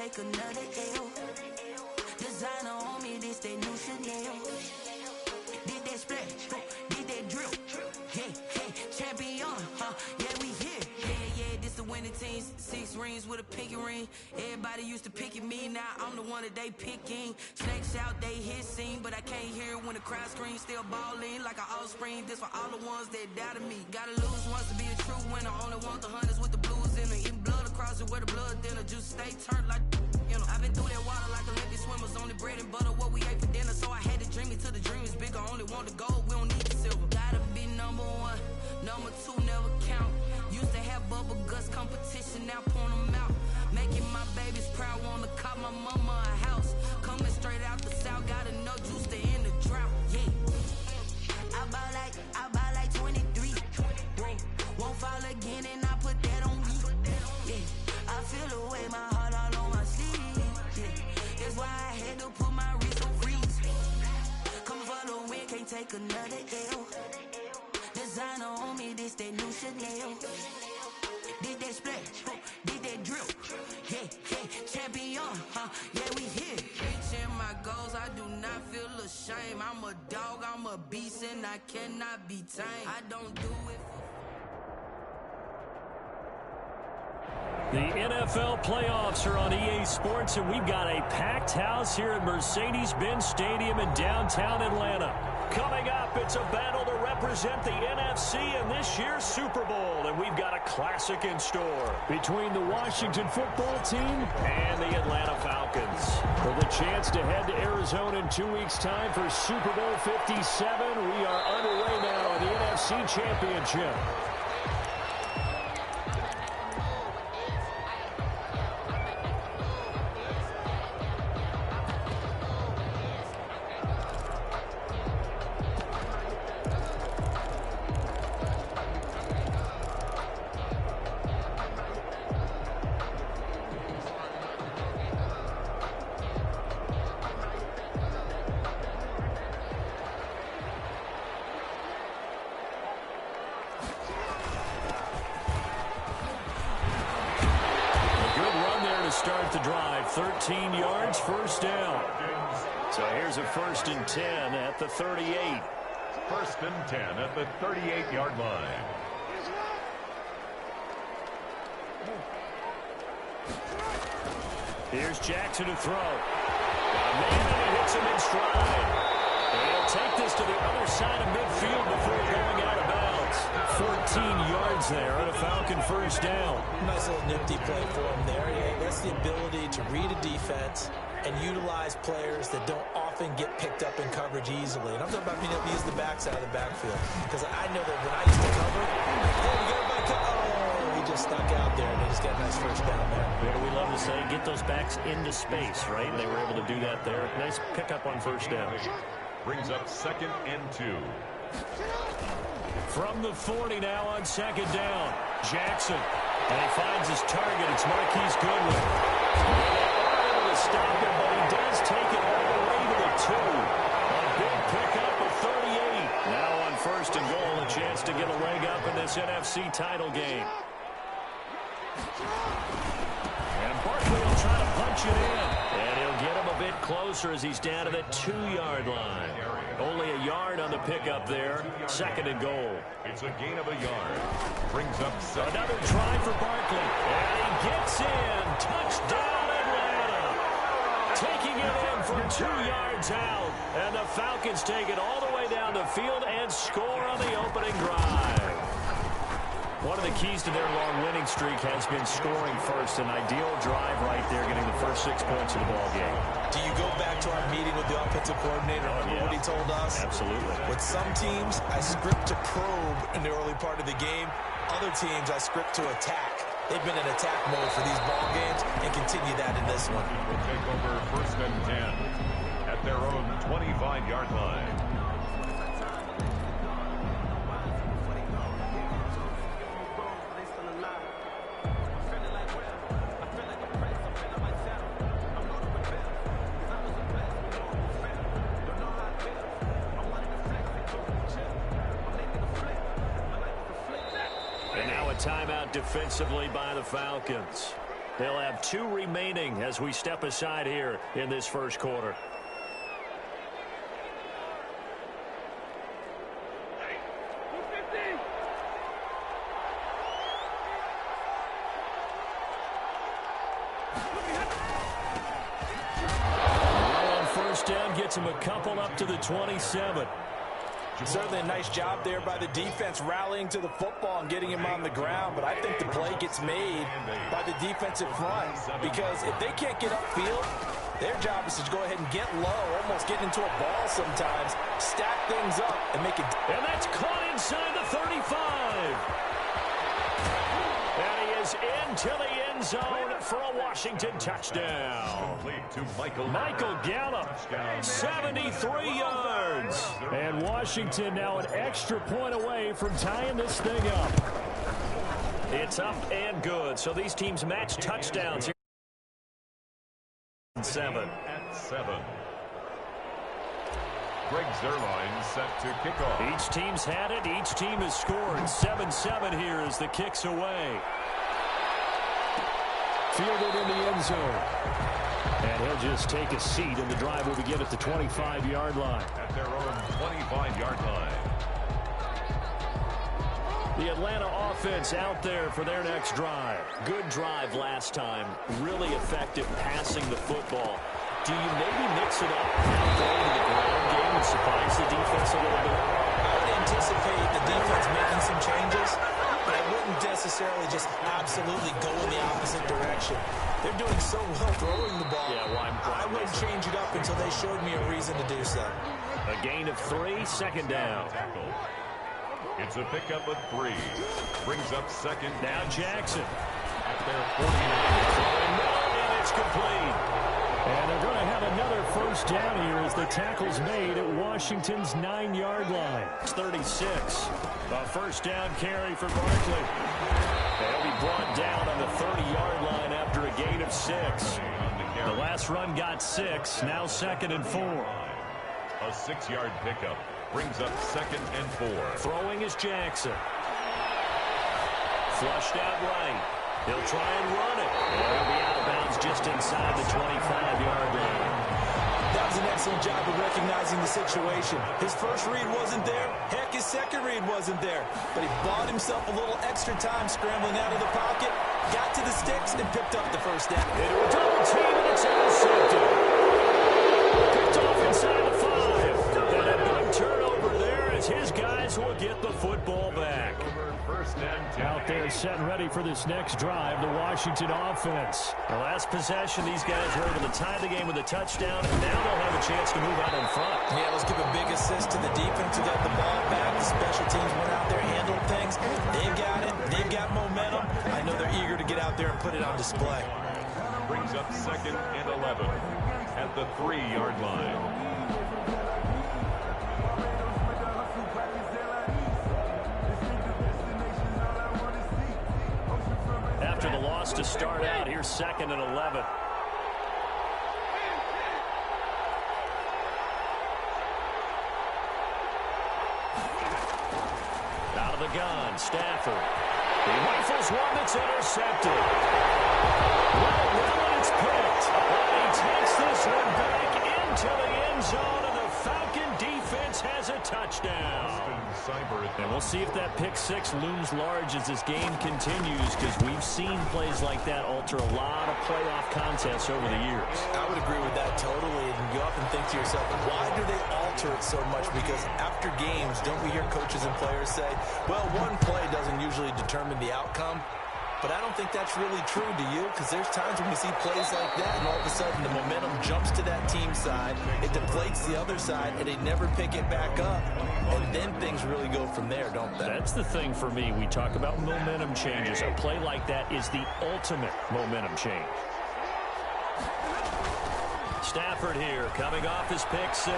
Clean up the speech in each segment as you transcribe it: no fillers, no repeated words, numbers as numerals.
take another L. Designer on me, this they new Chanel. Did that splash, did that drill. Yeah, champion, yeah, we here. Yeah, this the winning teams. 6 rings with a pinky ring. Everybody used to picking me, now I'm the one that they picking. Snakes out, they hissing, but I can't hear when the crowd screams. Still balling like an offspring. This for all the ones that doubted me. Gotta lose once to be a true winner. Only want the hunters with the blues in it. Eating blood across it where the blood thinner. Juice stay turned like, you know. I've been through that water like Olympic swimmers. Only bread and butter what we ate for dinner. So I had to dream it till the dream is bigger. Only want the gold, we don't need the silver. Gotta be number 1, number 2 never count. Used to have bubble guts competition, now point them out. Making my babies proud, wanna cop my mama a house. Coming straight out the south, gotta know juice to end the drought. Yeah, I bought like 23. Won't fall again and I put that on me. Yeah, I feel the way, my heart all on my sleeve. Yeah, that's why I had to put my wrist on freeze. Coming for the win, can't take another L. Designer on me, this that new Chanel. Did that splash, did that drill. Yeah, champion, yeah, we here. Reaching my goals, I do not feel ashamed. I'm a dog, I'm a beast, and I cannot be tamed. I don't do it for... The NFL playoffs are on EA Sports, and we've got a packed house here at Mercedes-Benz Stadium in downtown Atlanta. Coming up, it's a battle to represent the NFC in this year's Super Bowl, and we've got a classic in store between the Washington football team and the Atlanta Falcons. For the chance to head to Arizona in 2 weeks' time for Super Bowl 57, we are underway now in the NFC Championship. Start the drive, 13 yards, first down. So here's a 1st and 10 at the 38. 1st and 10 at the 38-yard line. Here's Jackson to throw. Got a man and he hits him in stride. And he'll take this to the other side of midfield before going out of bounds. 14 yards there on a Falcon first down. Nice little nifty play for him there. Yeah, that's the ability to read a defense and utilize players that don't often get picked up in coverage easily. And I'm talking about being able to use the backside of the backfield. Because I know that when I used to cover, he just stuck out there and he just got a nice first down there. Yeah, we love to say, get those backs into space, right? And they were able to do that there. Nice pickup on first down. Brings up 2nd and 2. From the 40 now on 2nd down. Jackson. And he finds his target. It's Marquise Goodwin. They're able to stop him, but he does take it all the way to the 2. A big pickup of 38. Now on 1st and goal, a chance to get a leg up in this NFC title game. And Barkley will try to punch it in. And he'll get him a bit closer as he's down to the 2-yard line. Only a yard on the pickup there. 2nd and goal. It's a gain of a yard. Brings up 2nd. Another try for Barkley. And he gets in. Touchdown, Atlanta. Taking it in for 2 yards out. And the Falcons take it all the way down the field and score on the opening drive. One of the keys to their long winning streak has been scoring first. An ideal drive right there, getting the first 6 points of the ball game. Do you go back to our meeting with the offensive coordinator? Remember what he told us? Absolutely. With some teams, I script to probe in the early part of the game. Other teams, I script to attack. They've been in attack mode for these ball games and continue that in this one. Will take over 1st and 10 at their own 25-yard line. Timeout defensively by the Falcons. They'll have 2 remaining as we step aside here in this first quarter. On first down, gets him a couple up to the 27. Certainly a nice job there by the defense rallying to the football and getting him on the ground, but I think the play gets made by the defensive front because if they can't get upfield, their job is to go ahead and get low, almost get into a ball sometimes, stack things up, and make it. And that's caught inside the 35. And he is into the end zone for a Washington touchdown. Michael Gallup, 73 yards. And Washington now an extra point away from tying this thing up. It's up and good. So these teams match touchdowns here. 7. At 7. Greg Zerline set to kick off. Each team's had it. Each team has scored. 7-7 here as the kick's away. Fielded in the end zone. And he'll just take a seat, and the drive will begin at the 25-yard line. At their own 25-yard line. The Atlanta offense out there for their next drive. Good drive last time. Really effective passing the football. Do you maybe mix it up and go to the ground game and surprise the defense a little bit? I would anticipate the defense making some changes, but I wouldn't necessarily just absolutely go in the opposite direction. They're doing so well throwing the ball. Yeah, well, I wouldn't change it up until they showed me a reason to do so. A gain of 3, second down. It's a pickup of 3. Brings up second. Now Jackson. At their 49. And it's complete. And they're going to have another first down here as the tackle's made at Washington's 9-yard line. It's 36. A first down carry for Barkley. They'll be brought down on the 30-yard line after a gain of 6. The last run got 6. Now 2nd and 4. A 6-yard pickup. Brings up 2nd and 4. Throwing is Jackson. Flushed out right. He'll try and run it. And he'll be out of bounds just inside the 25-yard line. That was an excellent job of recognizing the situation. His first read wasn't there. Heck, his second read wasn't there. But he bought himself a little extra time scrambling out of the pocket, got to the sticks, and picked up the first down. Into a double team, and it's intercepted. Picked off inside the 5. And a big turnover there as his guys will get the football back. Out there set and ready for this next drive, the Washington offense. The last possession, these guys were able to tie the game with a touchdown, and now they'll have a chance to move out in front. Yeah, let's give a big assist to the defense who got the ball back. The special teams went out there, handled things. They've got it. They've got momentum. I know they're eager to get out there and put it on display. Brings up 2nd and 11 at the 3-yard line. After the loss to start out, here's 2nd and 11. Out of the gun, Stafford. He rifles one that's intercepted. Well, and it's picked. And he takes this one back into the end zone, and the Falcon defense has a touchdown. And we'll see if that pick 6 looms large as this game continues, because we've seen plays like that alter a lot of playoff contests over the years. I would agree with that totally. And you often think to yourself, why do they alter it so much? Because after games, don't we hear coaches and players say, well, one play doesn't usually determine the outcome? But I don't think that's really true, do you? Because there's times when we see plays like that, and all of a sudden the momentum jumps to that team side, it deflates the other side, and they never pick it back up. And then things really go from there, don't they? That's the thing for me. We talk about momentum changes. A play like that is the ultimate momentum change. Stafford here, coming off his pick 6.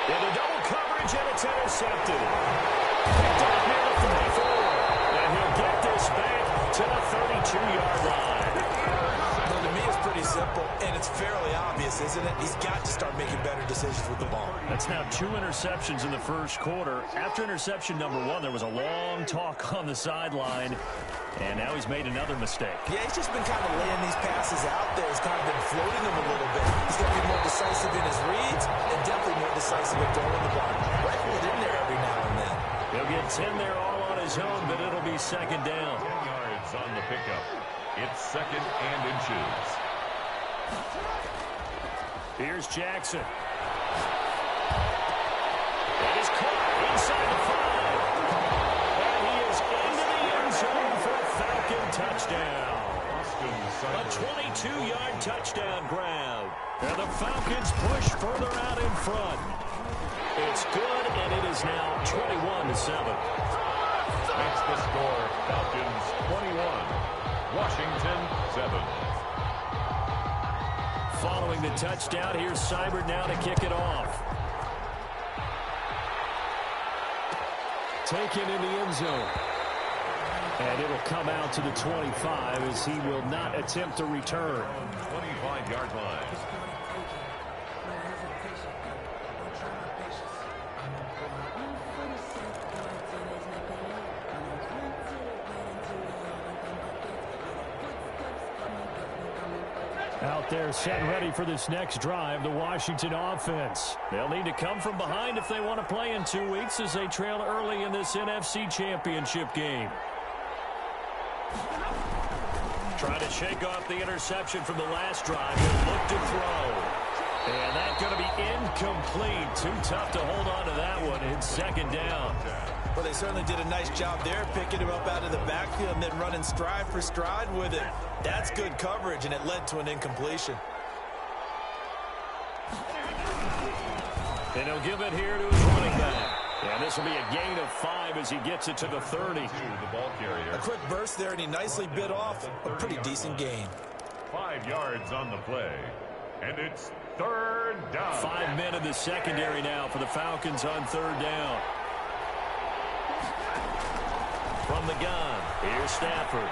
Into double coverage, and it's intercepted. Picked up near the 34. And he'll get this back to the 32-yard line. Well, to me, it's pretty simple. And it's fairly obvious, isn't it? He's got to start making better decisions with the ball. That's now 2 interceptions in the first quarter. After interception number 1, there was a long talk on the sideline, and now he's made another mistake. Yeah, he's just been kind of laying these passes out there. He's kind of been floating them a little bit. He's going to be more decisive in his reads and definitely more decisive at throwing the ball. Rifle it in there every now and then. He'll get 10 there all on his own, but it'll be second down. 10 yards on the pickup. It's second and inches. Here's Jackson. That is caught inside the 5. And he is into the end zone for a Falcon touchdown. A 22-yard touchdown grab. And the Falcons push further out in front. It's good, and it is now 21-7. That's the score. Falcons 21. Washington 7. Following the touchdown, here's Seibert now to kick it off. Taken in the end zone. And it'll come out to the 25 as he will not attempt to return. 25-yard line. Out there set and ready for this next drive, the Washington offense. They'll need to come from behind if they want to play in 2 weeks as they trail early in this NFC Championship game. Trying to shake off the interception from the last drive. He'll look to throw. And that's going to be incomplete. Too tough to hold on to that one. It's second down. Well, they certainly did a nice job there, picking him up out of the backfield and then running stride for stride with it. That's good coverage, and it led to an incompletion. And he'll give it here to his running back. And this will be a gain of 5 as he gets it to the 30. The ball carrier. A quick burst there, and he nicely bit off a pretty decent gain. 5 yards on the play. And it's third down. 5 men in the secondary now for the Falcons on third down. From the gun, here's Stafford.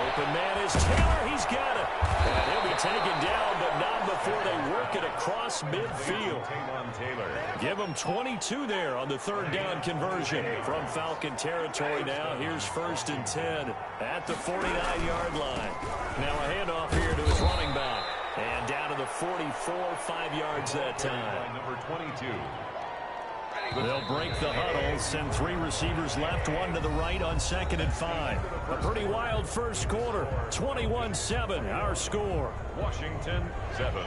Open man is Taylor. He's got it. And he'll be taken down, but not before they work it across midfield. Give him 22 there on the third down conversion. From Falcon territory now, here's first and 10 at the 49-yard line. Now a handoff here to his running back. And down to the 44, 5 yards that time. Number 22. They'll break the huddle, send 3 receivers left, 1 to the right on second and 5. A pretty wild first quarter, 21-7, our score. Washington 7.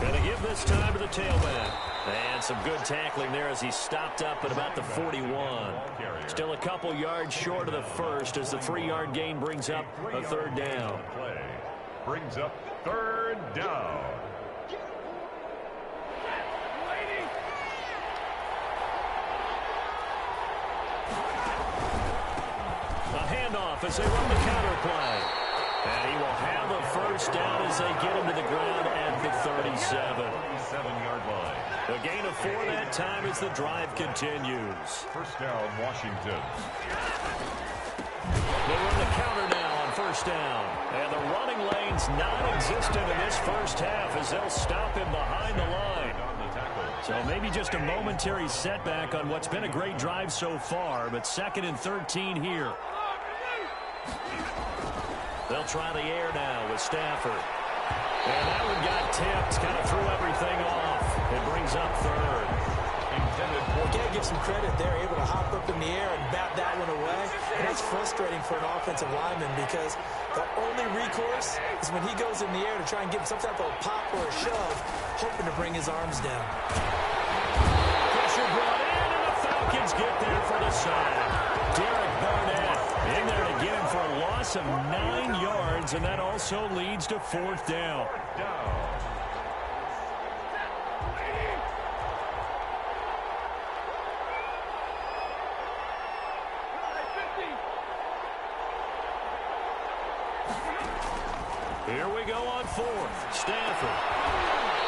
Gonna give this time to the tailback. And some good tackling there as he stopped up at about the 41. Still a couple yards short of the first as the 3-yard gain brings up a third down. Brings up third down. A handoff as they run the counter play. And he will have a first down as they get him to the ground at the 37. 7-yard line. A gain of 4 that time as the drive continues. First down, Washington. They run the counter now on first down. And the running lane's non-existent in this first half as they'll stop him behind the line. So maybe just a momentary setback on what's been a great drive so far, but second and 13 here. They'll try the air now with Stafford. And that one got tipped, kind of threw everything off. It brings up third. Well, can't give some credit there, able to hop up in the air and bat that one away. And that's frustrating for an offensive lineman because the only recourse is when he goes in the air to try and give some type of a pop or a shove, hoping to bring his arms down. Pressure brought in, and the Falcons get there for the side. Derek Barnett in there to get him for a loss of 9 yards, and that also leads to fourth down. Here we go on fourth. Stafford.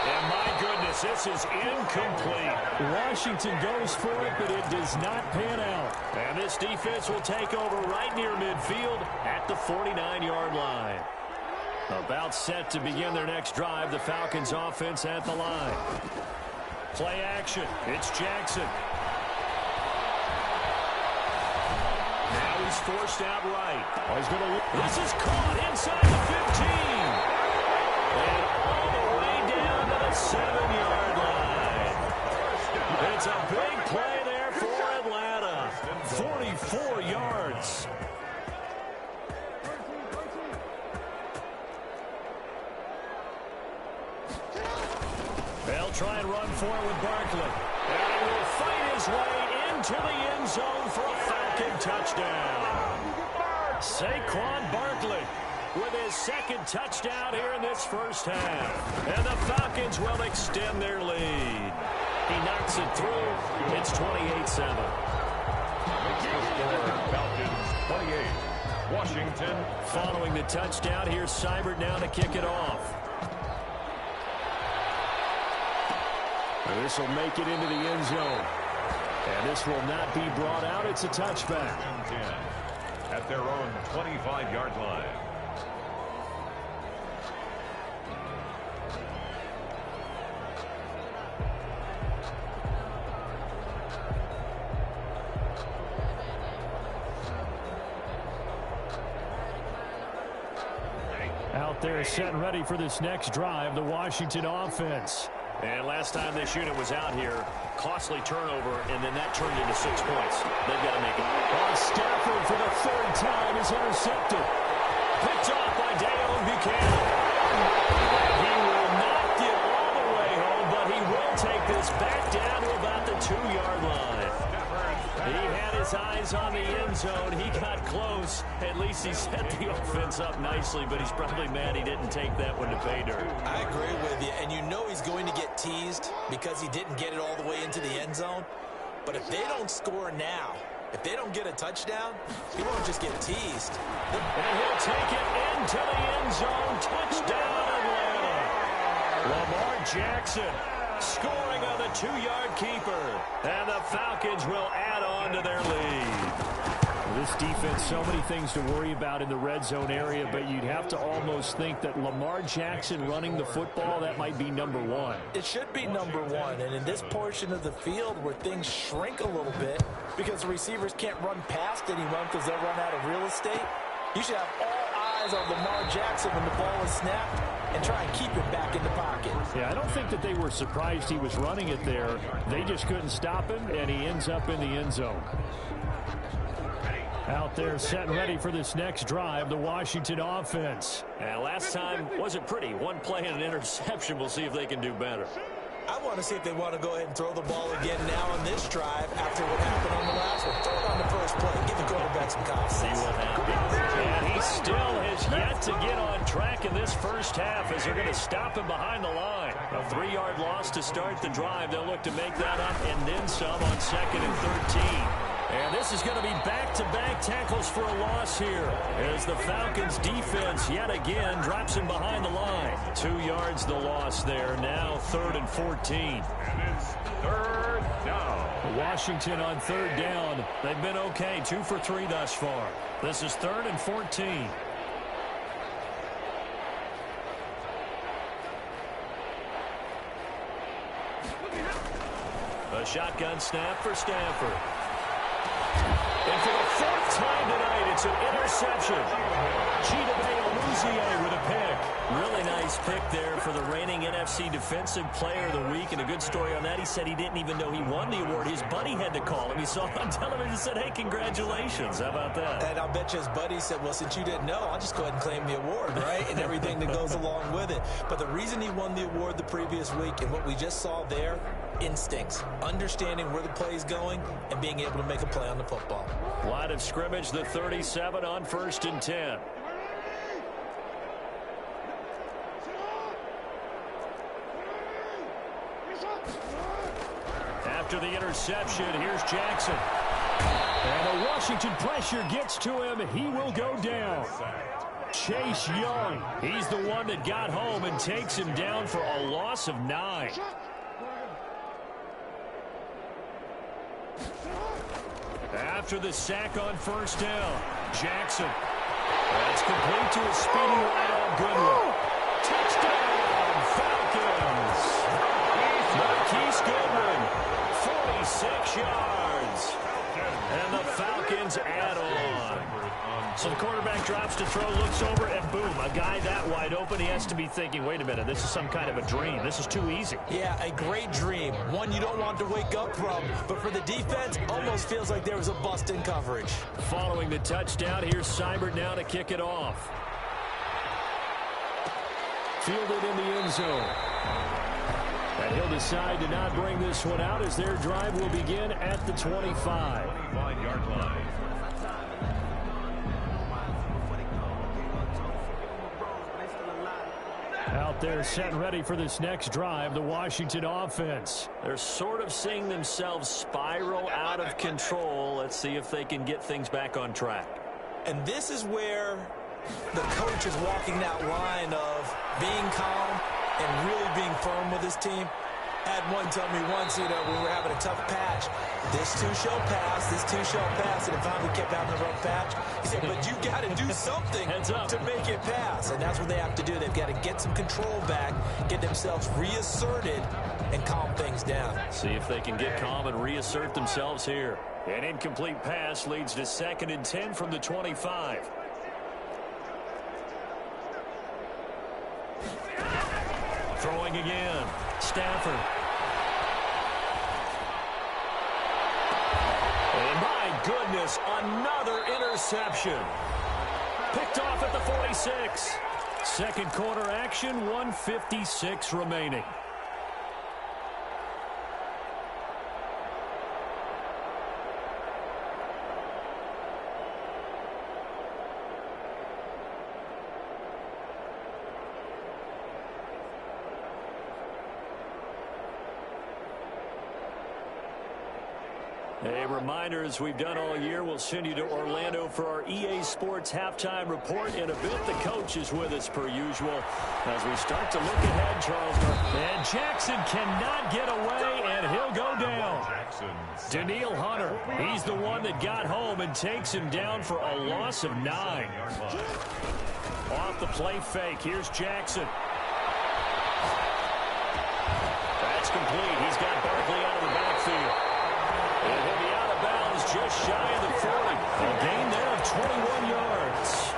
And my goodness, as this is incomplete. Washington goes for it, but it does not pan out. And this defense will take over right near midfield at the 49-yard line. About set to begin their next drive, the Falcons offense at the line. Play action. It's Jackson. Now he's forced out right. This is caught inside the 15. And all the way down to the 7-yard line. It's a big play there for Atlanta. 44 yards. They'll try and run for it with Barkley. And he will fight his way into the end zone for a Falcon touchdown. Saquon Barkley with his second touchdown here in this first half. And the Falcons will extend their lead. He knocks it through. It's 28-7. Falcons 28. Washington. Following the touchdown, here's Seibert now to kick it off. And this will make it into the end zone. And this will not be brought out. It's a touchback. At their own 25-yard line. Out there set and ready for this next drive, the Washington offense. And last time this unit was out here, costly turnover, and then that turned into 6 points. They've got to make it. Stafford for the third time is intercepted. Picked off by Deion Buchanan. He will not get all the way home, but he will take this back down to about the 2-yard line. He had his eyes on the end zone. He got close. At least he set the offense up nicely, but he's probably mad he didn't take that one to pay dirt. I agree with you, and you know he's going to get teased because he didn't get it all the way into the end zone. But if they don't score now, if they don't get a touchdown, he won't just get teased. And he'll take it into the end zone. Touchdown, Atlanta. Lamar Jackson scoring on the 2-yard keeper. And the Falcons will add on to their lead. This defense, so many things to worry about in the red zone area, but you'd have to almost think that Lamar Jackson running the football, that might be number one. It should be number one, and in this portion of the field where things shrink a little bit because the receivers can't run past anyone because they'll run out of real estate, you should have all eyes on Lamar Jackson when the ball is snapped and try and keep it back in the pocket. Yeah, I don't think that they were surprised he was running it there. They just couldn't stop him, and he ends up in the end zone. Out there set and ready for this next drive, the Washington offense. And last time wasn't pretty. One play and an interception. We'll see if they can do better. I want to see if they want to go ahead and throw the ball again now on this drive after what happened on the last one. Throw it on the first play. Give the quarterback some confidence. See what happens. And he still has yet to get on track in this first half as they're going to stop him behind the line. A 3-yard loss to start the drive. They'll look to make that up and then some on 2nd and 13. And this is going to be back-to-back tackles for a loss here as the Falcons defense yet again drops him behind the line. 2 yards the loss there. Now 3rd and 14. And it's 3rd down. Washington on 3rd down. They've been okay. 2 for 3 thus far. This is 3rd and 14. A shotgun snap for Stafford. And for the 4th time tonight, it's an interception. Chidobe with a pick. Really nice pick there for the reigning NFC Defensive Player of the Week. And a good story on that, he said he didn't even know he won the award. His buddy had to call him. He saw it on television and said, hey, congratulations. How about that? And I'll bet you his buddy said, well, since you didn't know, I'll just go ahead and claim the award, right? And everything that goes along with it. But the reason he won the award the previous week and what we just saw there, instincts, understanding where the play is going and being able to make a play on the football. Line of scrimmage, the 37 on 1st and 10. After the interception, here's Jackson. And the Washington pressure gets to him. He will go down. Chase Young, he's the one that got home and takes him down for a loss of 9. After the sack on first down, Jackson. That's complete to a speedy wide-out Goodwin. Touchdown, Falcons. Marquise Goodwin, 46 yards. And the Falcons add on. So the quarterback drops to throw, looks over, and boom, a guy that wide open, he has to be thinking, wait a minute, this is some kind of a dream. This is too easy. Yeah, a great dream. One you don't want to wake up from. But for the defense, almost feels like there was a bust in coverage. Following the touchdown, here's Seibert now to kick it off. Fielded in the end zone. And he'll decide to not bring this one out as their drive will begin at the 25. 25-yard line. Out there set and ready for this next drive, the Washington offense. They're sort of seeing themselves spiral out of control. Let's see if they can get things back on track. And this is where the coach is walking that line of being calm and really being firm with his team. I had one tell me once, when we were having a tough patch, this too shall pass, this too shall pass, and it finally kept having a rough patch. He said, but you got to do something to make it pass, and that's what they have to do. They've got to get some control back, get themselves reasserted, and calm things down. See if they can get calm and reassert themselves here. An incomplete pass leads to 2nd and 10 from the 25. Throwing again. Stafford. And my goodness, another interception. Picked off at the 46. Second quarter action, 1:56 remaining. A reminder, as we've done all year, we'll send you to Orlando for our EA Sports halftime report. In a bit, the coach is with us per usual. As we start to look ahead, Charles. And Jackson cannot get away, and he'll go down. Daniil Hunter, he's the one that got home and takes him down for a loss of 9. Off the play fake, here's Jackson. That's complete. He's got Barkley out of the backfield. And he'll be out of bounds just shy of the 40. A gain there of 21 yards.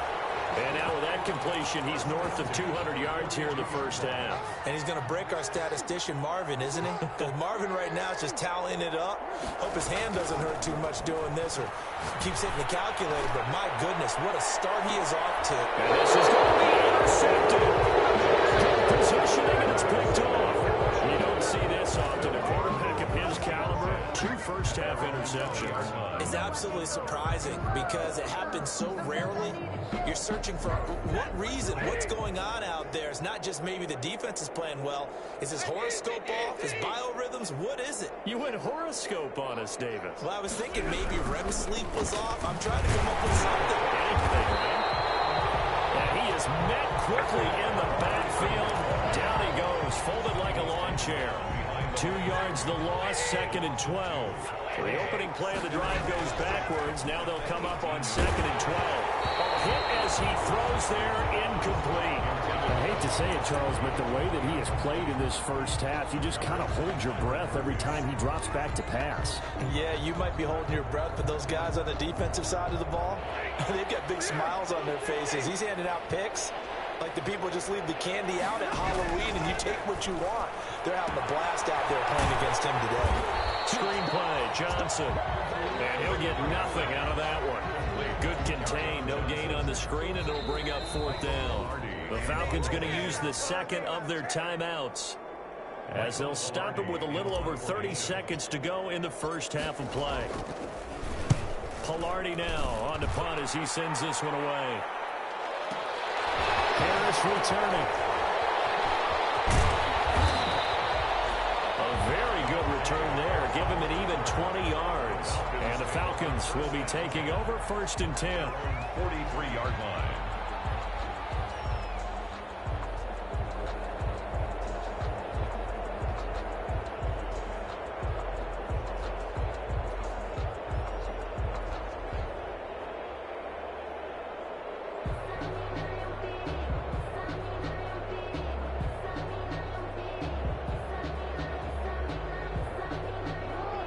And now with that completion, he's north of 200 yards here in the first half. And he's going to break our statistician Marvin, isn't he? Because Marvin right now is just tallying it up. Hope his hand doesn't hurt too much doing this or keeps hitting the calculator. But my goodness, what a start he is off to. And this is going to be intercepted. Good positioning, and it's picked off. You don't see this often. A quarterback of his caliber, 2 first-half interceptions. It's absolutely surprising because it happens so rarely. You're searching for what reason, what's going on out there. It's not just maybe the defense is playing well. Is his horoscope off? His biorhythms? What is it? You went horoscope on us, David. Well, I was thinking maybe REM sleep was off. I'm trying to come up with something. Anything, right? And he is met quickly in the backfield. Down he goes, folded like a lawn chair. 2 yards the loss, 2nd and 12. So the opening play of the drive goes backwards. Now they'll come up on 2nd and 12. A hit as he throws there, incomplete. I hate to say it, Charles, but the way that he has played in this first half, you just kind of hold your breath every time he drops back to pass. Yeah, you might be holding your breath, but those guys on the defensive side of the ball, they've got big smiles on their faces. He's handing out picks like the people just leave the candy out at Halloween and you take what you want. They're having a blast out there playing against him today. Screenplay, Johnson. And he'll get nothing out of that one. Good contain, no gain on the screen, and it'll bring up 4th down. The Falcons going to use the second of their timeouts as they'll stop him with a little over 30 seconds to go in the first half of play. Pilardi now on to punt as he sends this one away. Harris returning. A very good return there. Give him an even 20 yards. And the Falcons will be taking over 1st and 10. 43-yard line.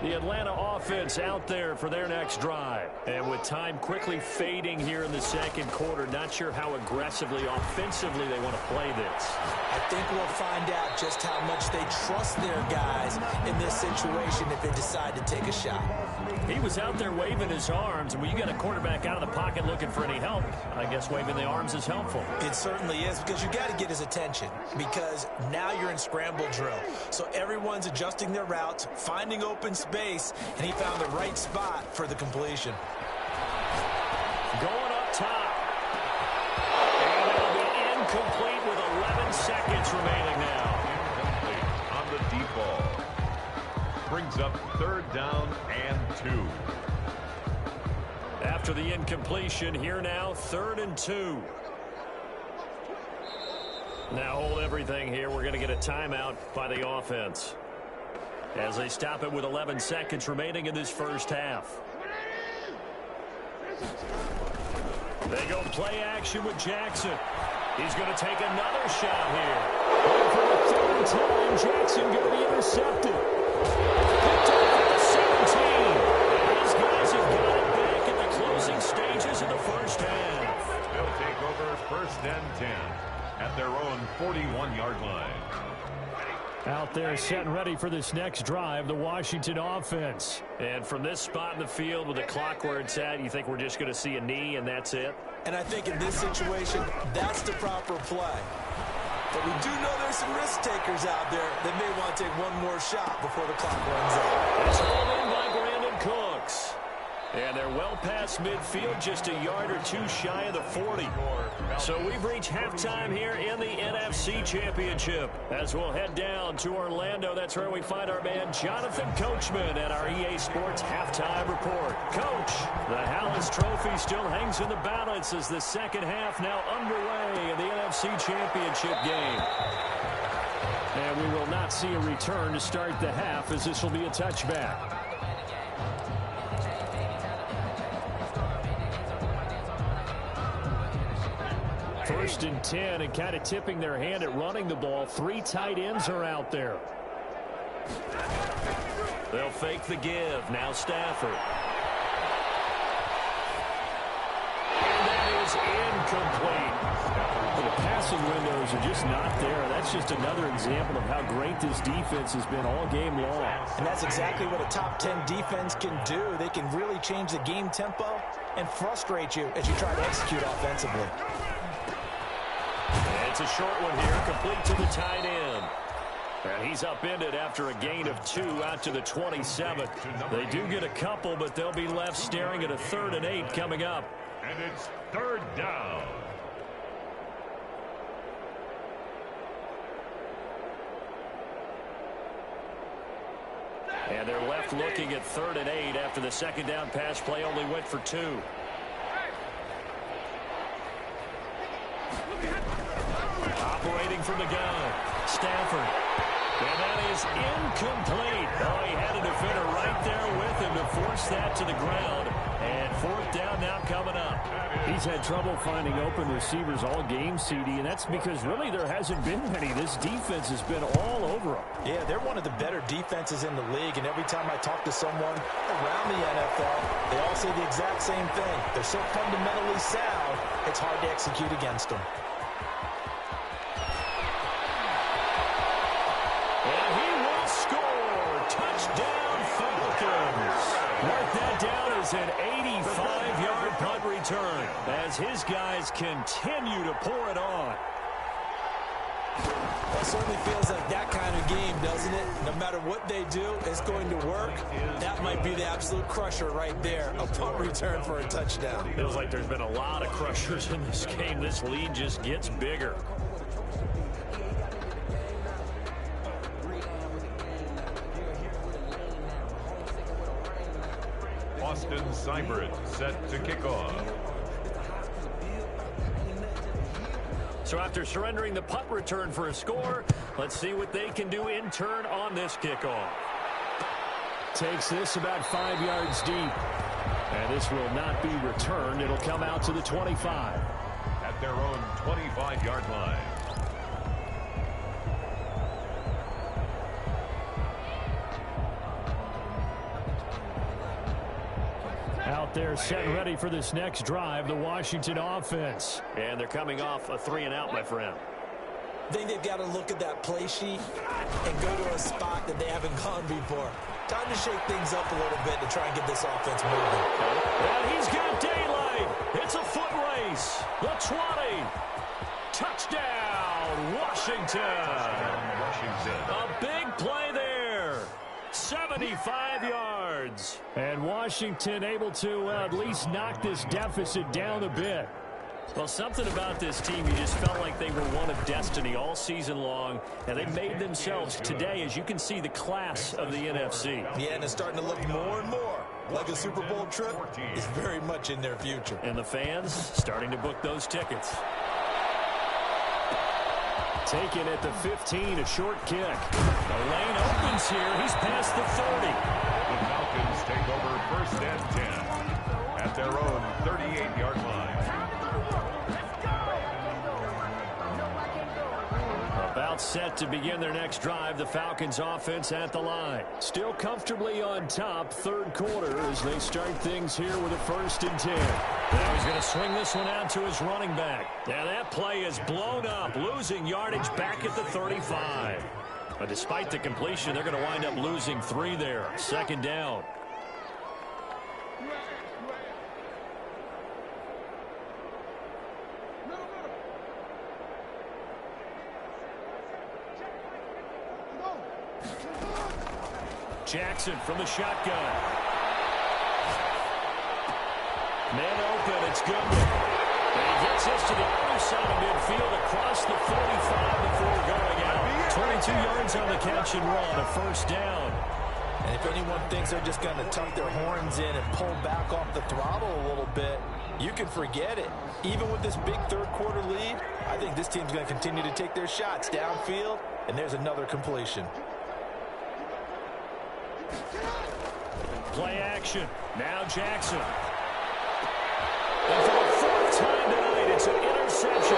The Atlanta offense out there for their next drive. And with time quickly fading here in the second quarter, not sure how aggressively, offensively they want to play this. I think we'll find out just how much they trust their guys in this situation if they decide to take a shot. He was out there waving his arms, and when you get a quarterback out of the pocket looking for any help, I guess waving the arms is helpful. It certainly is, because you got to get his attention, because now you're in scramble drill. So everyone's adjusting their routes, finding open space, and he found the right spot for the completion. Going up top. And it'll be incomplete with 11 seconds remaining now. Incomplete on the deep ball. Brings up 3rd down and 2. After the incompletion, here now, 3rd and 2. Now hold everything here. We're going to get a timeout by the offense as they stop it with 11 seconds remaining in this first half. They go play action with Jackson. He's going to take another shot here. And for the 3rd time, Jackson going to be intercepted. Picked up at the 17. And these guys have got it back in the closing stages of the first half. They'll take over 1st and 10 at their own 41-yard line. Out there set and ready for this next drive, the Washington offense. And from this spot in the field with the clock where it's at, you think we're just going to see a knee and that's it? And I think in this situation, that's the proper play. But we do know there's some risk takers out there that may want to take one more shot before the clock runs out. It's hauled in by Brandon Cooks. And they're well past midfield, just a yard or two shy of the 40. So we've reached halftime here in the NFC Championship. As we'll head down to Orlando, that's where we find our man Jonathan Coachman at our EA Sports Halftime Report. Coach, the Hallis Trophy still hangs in the balance as the second half now underway in the NFC Championship game. And we will not see a return to start the half, as this will be a touchback. First and 10, and kind of tipping their hand at running the ball. 3 tight ends are out there. They'll fake the give. Now Stafford. And that is incomplete. Well, the passing windows are just not there. That's just another example of how great this defense has been all game long. And that's exactly what a top 10 defense can do. They can really change the game tempo and frustrate you as you try to execute offensively. It's a short one here, complete to the tight end. And he's upended after a gain of 2 out to the 27. They do get a couple, but they'll be left staring at a 3rd and 8 coming up. And it's 3rd down. And they're left looking at 3rd and 8 after the second down pass play only went for 2. Operating from the gun, Stafford. And that is incomplete. Oh, he had a defender right there with him to force that to the ground. And 4th down now coming up. He's had trouble finding open receivers all game, CD, and that's because really there hasn't been many. This defense has been all over them. Yeah, they're one of the better defenses in the league, and every time I talk to someone around the NFL, they all say the exact same thing. They're so fundamentally sound, it's hard to execute against them. And he will score. Touchdown, Falcons. Mark that down as an 85-yard punt return as his guys continue to pour it on. It certainly feels like that kind of game, doesn't it? No matter what they do, it's going to work. That might be the absolute crusher right there, a punt return for a touchdown. Feels like there's been a lot of crushers in this game. This lead just gets bigger. Austin Seibert set to kick off. So after surrendering the punt return for a score, let's see what they can do in turn on this kickoff. Takes this about 5 yards deep. And this will not be returned. It'll come out to the 25. At their own 25-yard line. Out there set and ready for this next drive, the Washington offense. And they're coming off a 3-and-out, my friend. I think they've got to look at that play sheet and go to a spot that they haven't gone before. Time to shake things up a little bit to try and get this offense moving. And he's got daylight. It's a foot race. The 20. Touchdown, Washington. A big play there. 75 yards. And Washington able to at least knock this deficit down a bit. Well, something about this team, you just felt like they were one of destiny all season long, and they made themselves today, as you can see, the class of the NFC. Yeah, and it's starting to look more and more like a Super Bowl trip is very much in their future. And the fans starting to book those tickets. Taken at the 15, a short kick. The lane opens here. He's past the 30. The Falcons take over 1st and 10 at their own 38-yard line. About set to begin their next drive. The Falcons offense at the line. Still comfortably on top, third quarter, as they start things here with a 1st and 10. Now he's going to swing this one out to his running back. Now that play is blown up, losing yardage back at the 35. But despite the completion, they're going to wind up losing 3 there. 2nd down. Jackson from the shotgun. Man open, it's good. And he gets this to the other side of midfield across the 45 before going out. 22 yards on the catch and run, a 1st down. And if anyone thinks they're just going to tuck their horns in and pull back off the throttle a little bit, you can forget it. Even with this big third quarter lead, I think this team's going to continue to take their shots downfield, and there's another completion. Play action. Now Jackson. And for the 4th time tonight, it's an interception.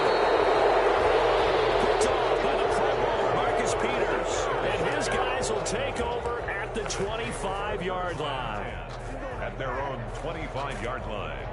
Picked off by the Pro Bowler, Marcus Peters. And his guys will take over at the 25-yard line. At their own 25-yard line.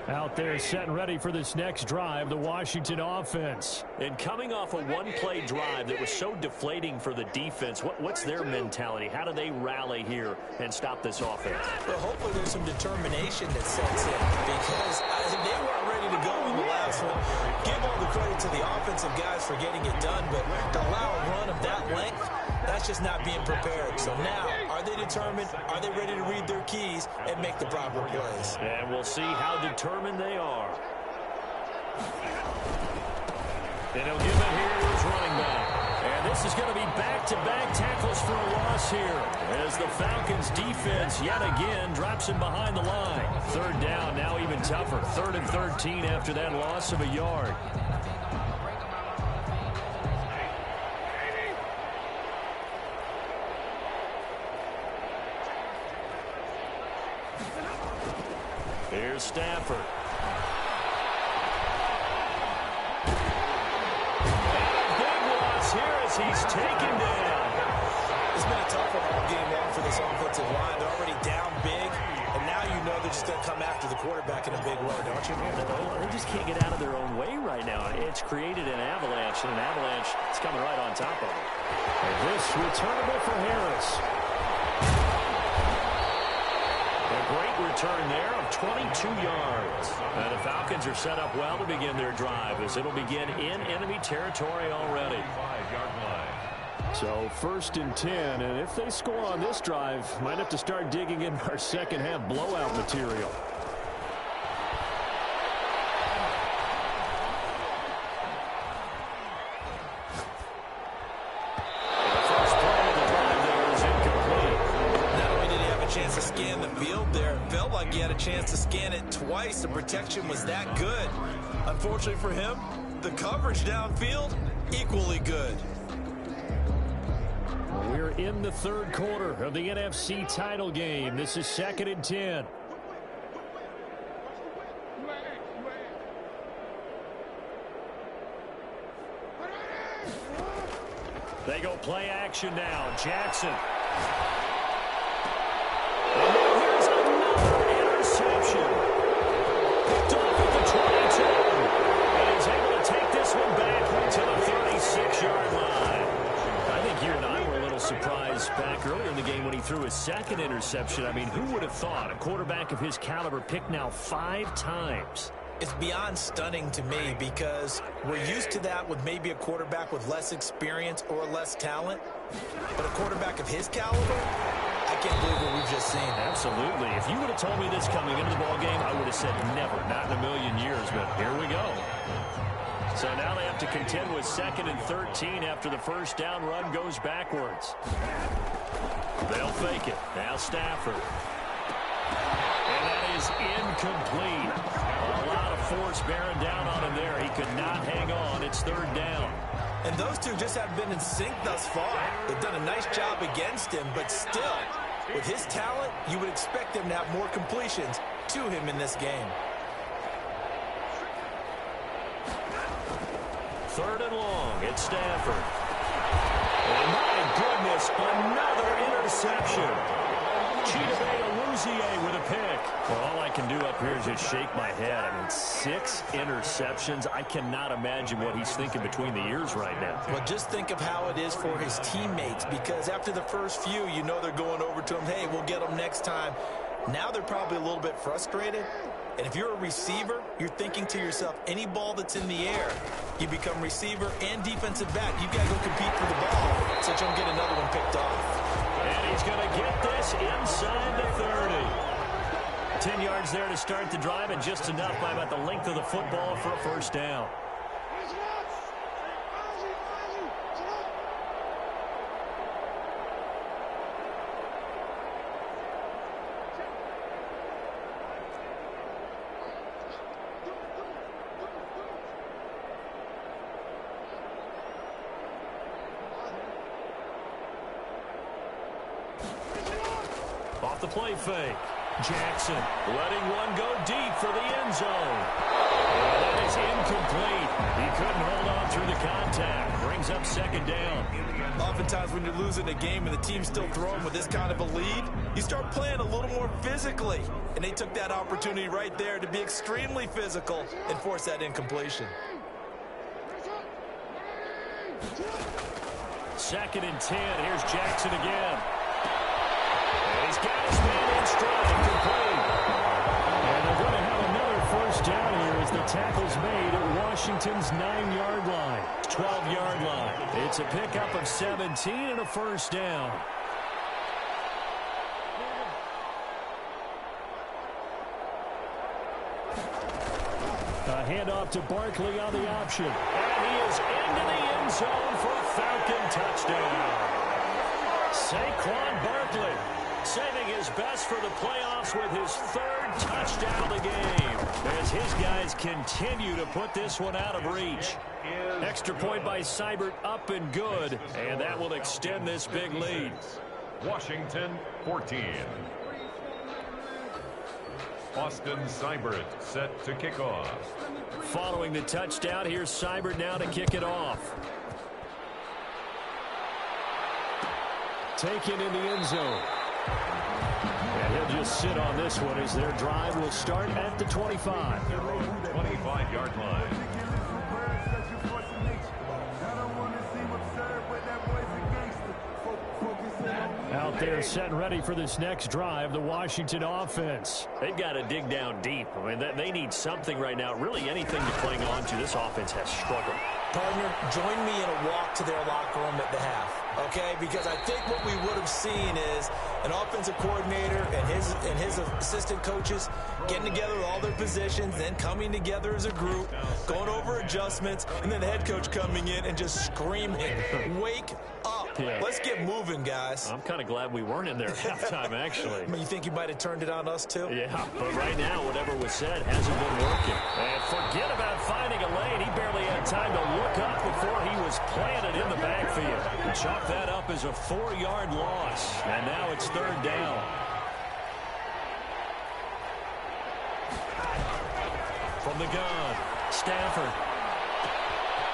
Out there set and ready for this next drive, the Washington offense. And coming off a one-play drive that was so deflating for the defense, what's their mentality? How do they rally here and stop this offense? Well, hopefully there's some determination that sets in, because they weren't ready to go in the last one. Give all the credit to the offensive guys for getting it done, but to allow a run of that length, that's just not being prepared. So now, are they determined? Are they ready to read their keys and make the proper plays? And we'll see how determined they are. And he'll give it here to his running back. And this is going to be back-to-back tackles for a loss here, as the Falcons defense yet again drops him behind the line. 3rd down, now even tougher. 3rd and 13 after that loss of a yard. Here's Stafford. And big loss here as he's taken down. It's been a tough one all game long for this offensive line. They're already down big, and now you know they're just going to come after the quarterback in a big way, don't you? They just can't get out of their own way right now. It's created an avalanche, and an avalanche is coming right on top of it. And this returnable for Harris. A great return there of 22 yards. And the Falcons are set up well to begin their drive, as it'll begin in enemy territory already. 5-yard line. So 1st and 10, and if they score on this drive, might have to start digging in our second half blowout material. He had a chance to scan it twice. The protection was that good. Unfortunately for him, the coverage downfield, equally good. We're in the 3rd quarter of the NFC title game. This is 2nd and 10. They go play action now. Jackson. back earlier in the game when he threw his second interception. I mean, who would have thought a quarterback of his caliber picked now 5 times? It's beyond stunning to me because we're used to that with maybe a quarterback with less experience or less talent. But a quarterback of his caliber, I can't believe what we've just seen. Absolutely. If you would have told me this coming into the ballgame, I would have said never, not in a million years. But here we go. So now they have to contend with 2nd and 13 after the first down run goes backwards. They'll fake it. Now Stafford. And that is incomplete. A lot of force bearing down on him there. He could not hang on. It's 3rd down. And those two just haven't been in sync thus far. They've done a nice job against him, but still, with his talent, you would expect him to have more completions to him in this game. 3rd and long. It's Stafford. And my goodness, another interception. Chidobe with a pick. Well, all I can do up here is just shake my head. I mean, 6 interceptions. I cannot imagine what he's thinking between the ears right now. Well, just think of how it is for his teammates, because after the first few, you know they're going over to him, hey, we'll get them next time. Now they're probably a little bit frustrated. And if you're a receiver, you're thinking to yourself, any ball that's in the air, you become receiver and defensive back. You've got to go compete for the ball so you don't get another one picked off. And he's going to get this inside the 30. 10 yards there to start the drive, and just enough by about the length of the football for a first down. Off the play fake. Jackson letting one go deep for the end zone. And that is incomplete. He couldn't hold on through the contact. Brings up 2nd down. Oftentimes when you're losing a game and the team's still throwing with this kind of a lead, you start playing a little more physically. And they took that opportunity right there to be extremely physical and force that incompletion. 2nd and 10. Here's Jackson again. And he's got his man in stride, complete. And they're going to have another first down here as the tackle's made at Washington's 9-yard line, 12-yard line. It's a pickup of 17 and a first down. A handoff to Barkley on the option. And he is into the end zone for a Falcon touchdown. Saquon Barkley saving his best for the playoffs with his 3rd touchdown of the game as his guys continue to put this one out of reach. Extra point by Seibert, up and good, and that will extend this big lead. Washington 14. Austin Seibert set to kick off. Following the touchdown, here's Seibert now to kick it off. Taken in the end zone. And he'll just sit on this one as their drive will start at the 25. 25-yard line. Out there set and ready for this next drive, the Washington offense. They've got to dig down deep. I mean, they need something right now, really anything to cling on to. This offense has struggled. Partner, join me in a walk to their locker room at the half, okay? Because I think what we would have seen is an offensive coordinator and his assistant coaches getting together with all their positions, then coming together as a group, going over adjustments, and then the head coach coming in and just screaming, wake up. Yeah. Let's get moving, guys. I'm kind of glad we weren't in there at halftime, actually. I mean, you think he might have turned it on us, too? Yeah, but right now, whatever was said hasn't been working. And forget about finding a lane. He barely had time to look up before he was planted in the backfield. Chalk that up as a 4-yard loss. And now it's 3rd down. From the gun, Stafford.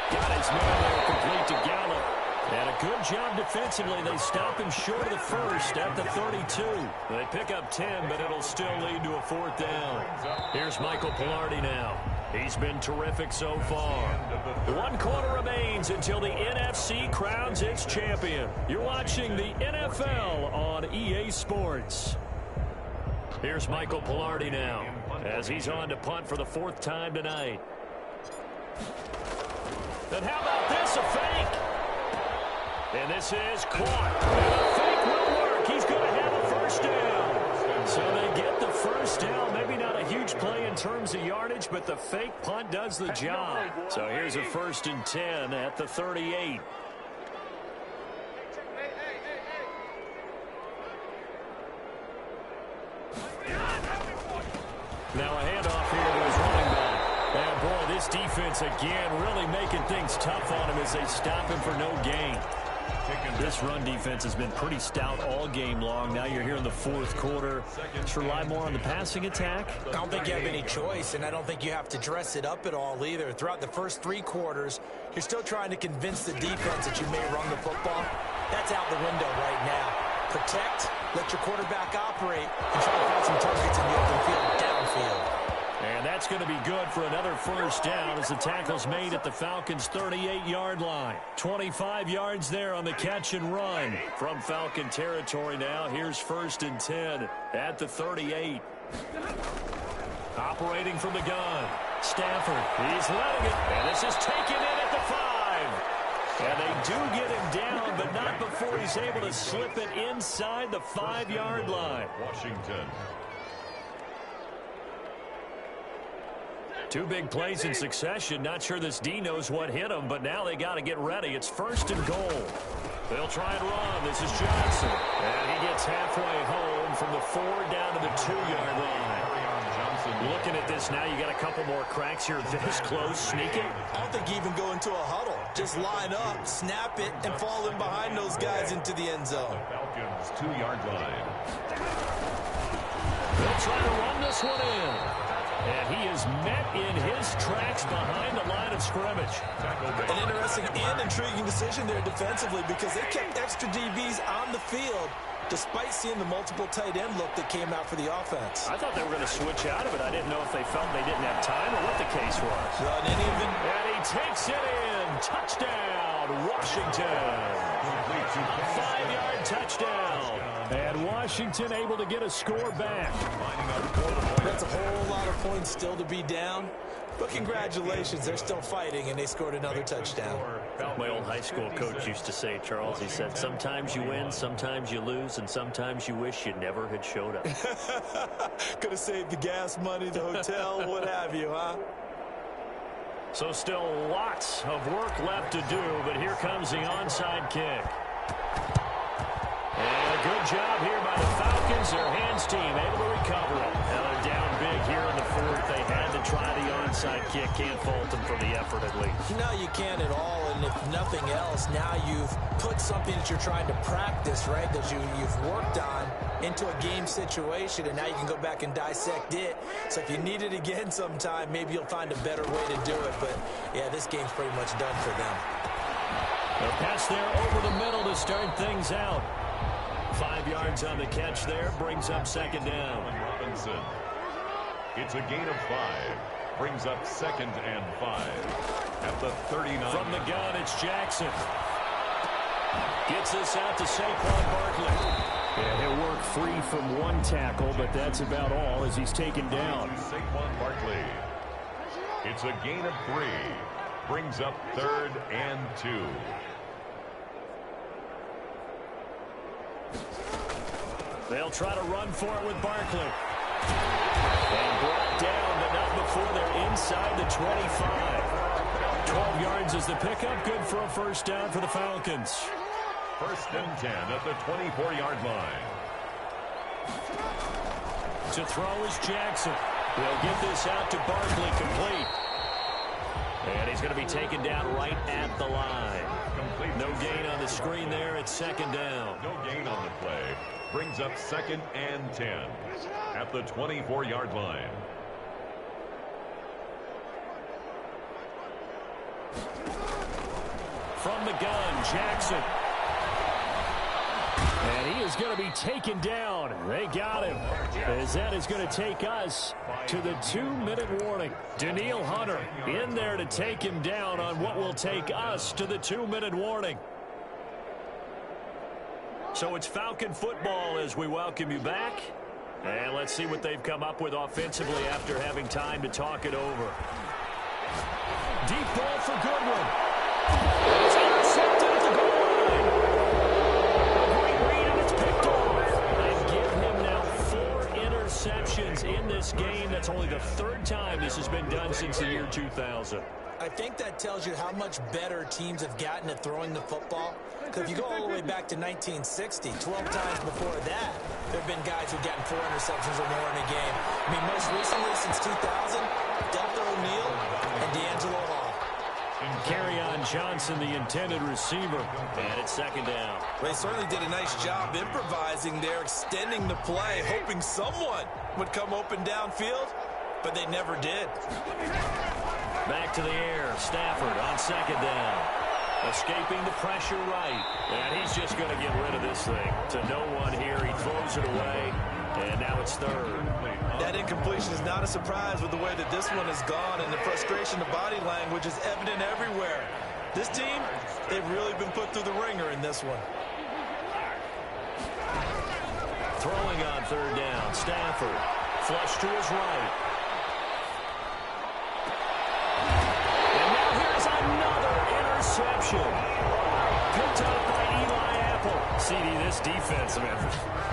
Got his man there, complete to Gallup. And a good job defensively. They stop him short of the first at the 32. They pick up 10, but it'll still lead to a 4th down. Here's Michael Pilardi now. He's been terrific so far. 1 quarter remains until the NFC crowns its champion. You're watching the NFL on EA Sports. Here's Michael Pilardi now as he's on to punt for the 4th time tonight. And how about this, a fake? And this is caught. And the fake will work. He's going to have a first down. So they get the first down. Maybe not a huge play in terms of yardage, but the fake punt does the job. So here's a 1st and 10 at the 38. Now a handoff here to his running back. And boy, this defense again really making things tough on him as they stop him for no gain. This run defense has been pretty stout all game long. Now you're here in the 4th quarter. Let's rely more on the passing attack. I don't think you have any choice, and I don't think you have to dress it up at all either. Throughout the first 3 quarters, you're still trying to convince the defense that you may run the football. That's out the window right now. Protect, let your quarterback operate, and try to find some targets in the open field, downfield. And that's going to be good for another first down as the tackle's made at the Falcons' 38-yard line. 25 yards there on the catch and run. From Falcon territory now, here's 1st and 10 at the 38. Operating from the gun. Stafford, he's letting it. And this is taken in at the 5. And they do get him down, but not before he's able to slip it inside the 5-yard line. Washington. 2 big plays in succession. Not sure this D knows what hit him, but now they got to get ready. It's 1st and goal. They'll try and run. This is Johnson. And he gets halfway home from the 4 down to the 2-yard line. Looking at this now, you got a couple more cracks here. This close, sneaking. I don't think you even go into a huddle. Just line up, snap it, and fall in behind those guys into the end zone. Falcons 2-yard line. They'll try to run this one in. And he is met in his tracks behind the line of scrimmage. An interesting and intriguing decision there defensively because they kept extra DBs on the field despite seeing the multiple tight end look that came out for the offense. I thought they were going to switch out of it. I didn't know if they felt they didn't have time or what the case was. Well, in any event, and he takes it in. Touchdown, Washington. A 5-yard touchdown. And Washington able to get a score back. That's a whole lot of points still to be down. But congratulations, they're still fighting, and they scored another touchdown. My old high school coach used to say, Charles, he said, sometimes you win, sometimes you lose, and sometimes you wish you never had showed up. Could have saved the gas money, the hotel, what have you, huh? So still lots of work left to do, but here comes the onside kick. And a good job here by the Falcons. Their hands team able to recover it. Now they're down big here in the 4th. They had to try the onside kick. Can't fault them for the effort at least. No, you can't at all. And if nothing else, now you've put something that you're trying to practice, right, that you've worked on into a game situation, and now you can go back and dissect it. So if you need it again sometime, maybe you'll find a better way to do it. But, yeah, this game's pretty much done for them. A pass there over the middle to start things out. 5 yards on the catch there, brings up 2nd down. Robinson. It's a gain of 5. Brings up 2nd and 5 at the 39. From the gun, it's Jackson. Gets this out to Saquon Barkley. Yeah, he'll work free from one tackle, but that's about all as he's taken down. Saquon Barkley. It's a gain of 3. Brings up 3rd and 2. They'll try to run for it with Barkley. And brought down, but not before they're inside the 25. 12 yards is the pickup. Good for a first down for the Falcons. 1st and 10 at the 24-yard line. To throw is Jackson. They'll get this out to Barkley, complete. And he's going to be taken down right at the line. No gain on the screen there. It's 2nd down. No gain on the play. Brings up 2nd and 10 at the 24-yard line. From the gun, Jackson. And he is going to be taken down. They got him. As that is going to take us to the 2-minute warning. Danielle Hunter in there to take him down on what will take us to the 2-minute warning. So it's Falcon football as we welcome you back. And let's see what they've come up with offensively after having time to talk it over. Deep ball for Goodwin. It's intercepted at the goal line. A great read, and it's picked off. And give him now 4 interceptions in this game. That's only the 3rd time this has been done since the year 2000. I think that tells you how much better teams have gotten at throwing the football. Because if you go all the way back to 1960, 12 times before that, there have been guys who've gotten 4 interceptions or more in a game. I mean, most recently, since 2000, Delta O'Neal and D'Angelo Hall. Carryon Johnson, the intended receiver, and it's 2nd down. They certainly did a nice job improvising there, extending the play, hoping someone would come open downfield, but they never did. Back to the air, Stafford on 2nd down. Escaping the pressure right. And he's just going to get rid of this thing to no one here. He throws it away, and now it's 3rd. That incompletion is not a surprise with the way that this one has gone, and the frustration of body language is evident everywhere. This team, they've really been put through the ringer in this one. Throwing on 3rd down, Stafford. Flush to his right. And now here's another interception. Picked up by Eli Apple. CD, this defense, man,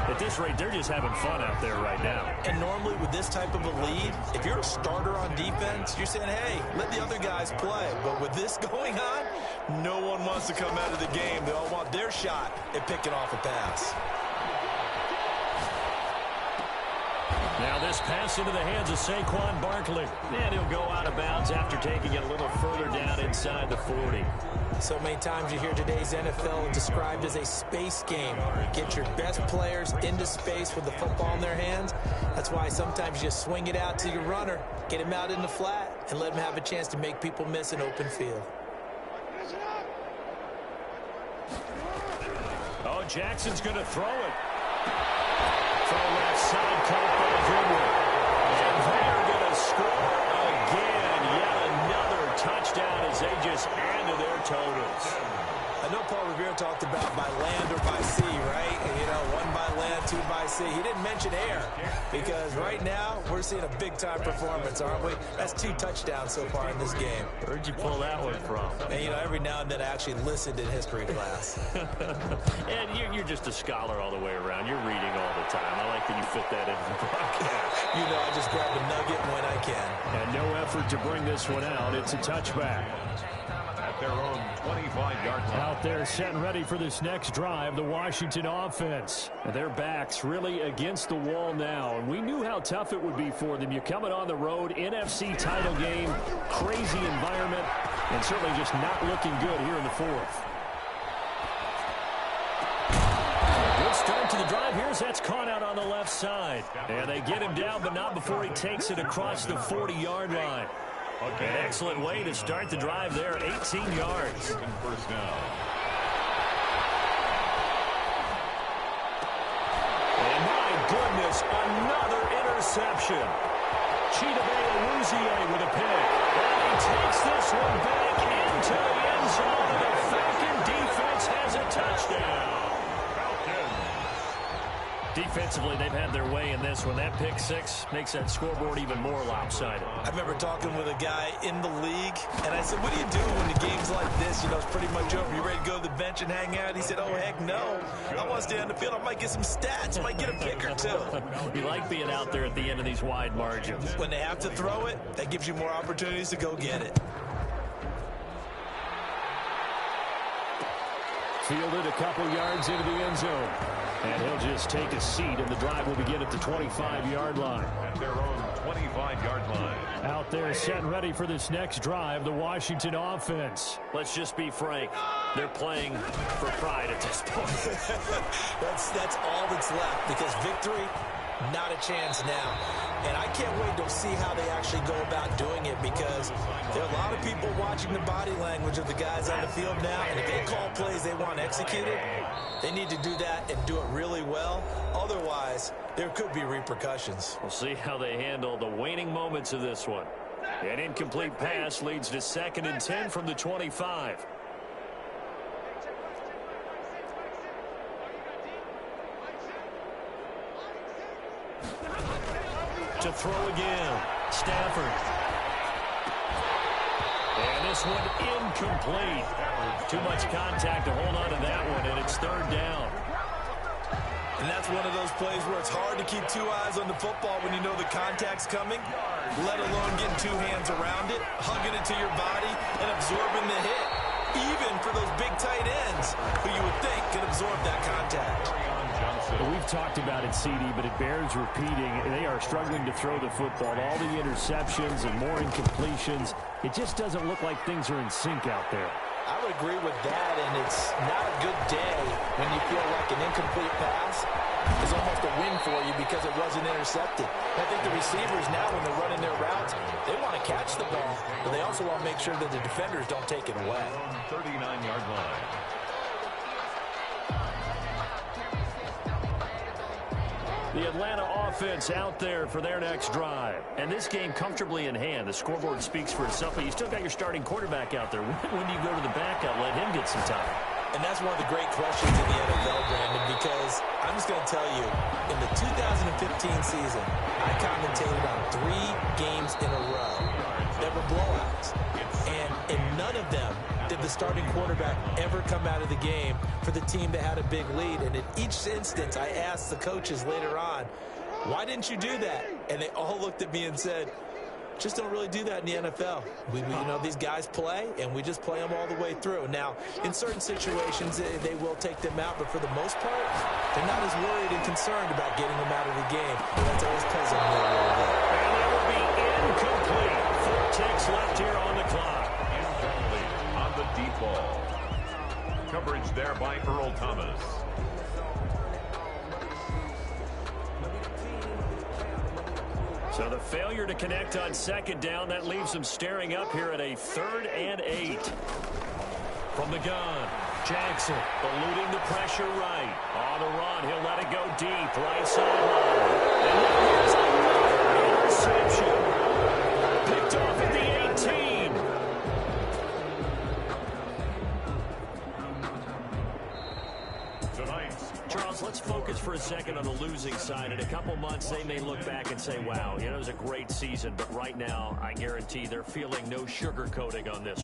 at this rate, they're just having fun out there right now. And normally with this type of a lead, if you're a starter on defense, you're saying, hey, let the other guys play. But with this going on, no one wants to come out of the game. They all want their shot at picking off a pass. Now this pass into the hands of Saquon Barkley. And he'll go out of bounds after taking it a little further down inside the 40. So many times you hear today's NFL described as a space game. Get your best players into space with the football in their hands. That's why sometimes you swing it out to your runner, get him out in the flat, and let him have a chance to make people miss an open field. Oh, Jackson's going to throw it. Throw left side, caught by Goodwin. And they're going to score again. Yet another touchdown as they just add to their totals. I know Paul Revere talked about by land or by sea, right? And, you know, 1 by land, 2 by sea. He didn't mention air because right now we're seeing a big-time performance, aren't we? That's 2 touchdowns so far in this game. Where'd you pull that one from? And, you know, every now and then I actually listened in history class. And you're just a scholar all the way around. You're reading all the time. I like that you fit that into the broadcast. You know, I just grab a nugget when I can. And no effort to bring this one out. It's a touchback. At their own 25-yard line. Out there set and ready for this next drive, the Washington offense. Their backs really against the wall now, and we knew how tough it would be for them. You're coming on the road, NFC title game, crazy environment, and certainly just not looking good here in the 4th. Good start to the drive. Here's that's caught out on the left side. And they get him down, but not before he takes it across the 40-yard line. Okay. An excellent way to start the drive there, 18 yards. First down. And my goodness, another interception. Chidobe Awuzie with a pick. And he takes this one back into the end zone. The Falcon defense has a touchdown. Defensively, they've had their way in this one. That pick 6 makes that scoreboard even more lopsided. I remember talking with a guy in the league, and I said, what do you do when the game's like this? You know, it's pretty much over. You ready to go to the bench and hang out? He said, oh, heck no. I want to stay on the field. I might get some stats. I might get a pick or 2. You like being out there at the end of these wide margins. When they have to throw it, that gives you more opportunities to go get it. Fielded a couple yards into the end zone. And he'll just take a seat, and the drive will begin at the 25-yard line. At their own 25-yard line. Out there set and ready for this next drive, the Washington offense. Let's just be frank. They're playing for pride at this point. That's all that's left, because victory Not a chance now. And I can't wait to see how they actually go about doing it, because there are a lot of people watching the body language of the guys on the field now, and if they call plays they want executed, they need to do that and do it really well. Otherwise, there could be repercussions. We'll see how they handle the waning moments of this one. An incomplete pass leads to 2nd and 10 from the 25. To throw again, Stafford. And this one incomplete. Too much contact to hold on to that one, and it's 3rd down. And that's one of those plays where it's hard to keep 2 eyes on the football when you know the contact's coming, let alone getting 2 hands around it, hugging it to your body, and absorbing the hit. Even for those big tight ends who you would think can absorb that contact. Well, we've talked about it, CD, but it bears repeating. They are struggling to throw the football. All the interceptions and more incompletions. It just doesn't look like things are in sync out there. I would agree with that, and it's not a good day when you feel like an incomplete pass is almost a win for you because it wasn't intercepted. I think the receivers now, when they're running their routes, they want to catch the ball, but they also want to make sure that the defenders don't take it away. 39-yard line. The Atlanta offense out there for their next drive. And this game comfortably in hand. The scoreboard speaks for itself, but you still got your starting quarterback out there. When do you go to the backup, let him get some time? And that's one of the great questions in the NFL, Brandon, because I'm just going to tell you, in the 2015 season, I commentated on 3 games in a row that were blowouts. And in none of them did the starting quarterback ever come out of the game for the team that had a big lead. And in each instance, I asked the coaches later on, why didn't you do that? And they all looked at me and said, just don't really do that in the NFL. You know, these guys play, and we just play them all the way through. Now, in certain situations, they will take them out, but for the most part, they're not as worried and concerned about getting them out of the game. And that's always puzzling me a little bit. And that will be incomplete. 4 ticks left here on the clock. Incomplete on the deep ball. Coverage there by Earl Thomas. So the failure to connect on 2nd down, that leaves them staring up here at a 3rd and 8. From the gun, Jackson eluding the pressure right. On the run, he'll let it go deep, right sideline. And here's another interception. Picked off at the 18. Charles, let's focus for a second on the losing side. In a couple months, they may look back and say, wow, it was a great season. But right now, I guarantee they're feeling no sugarcoating on this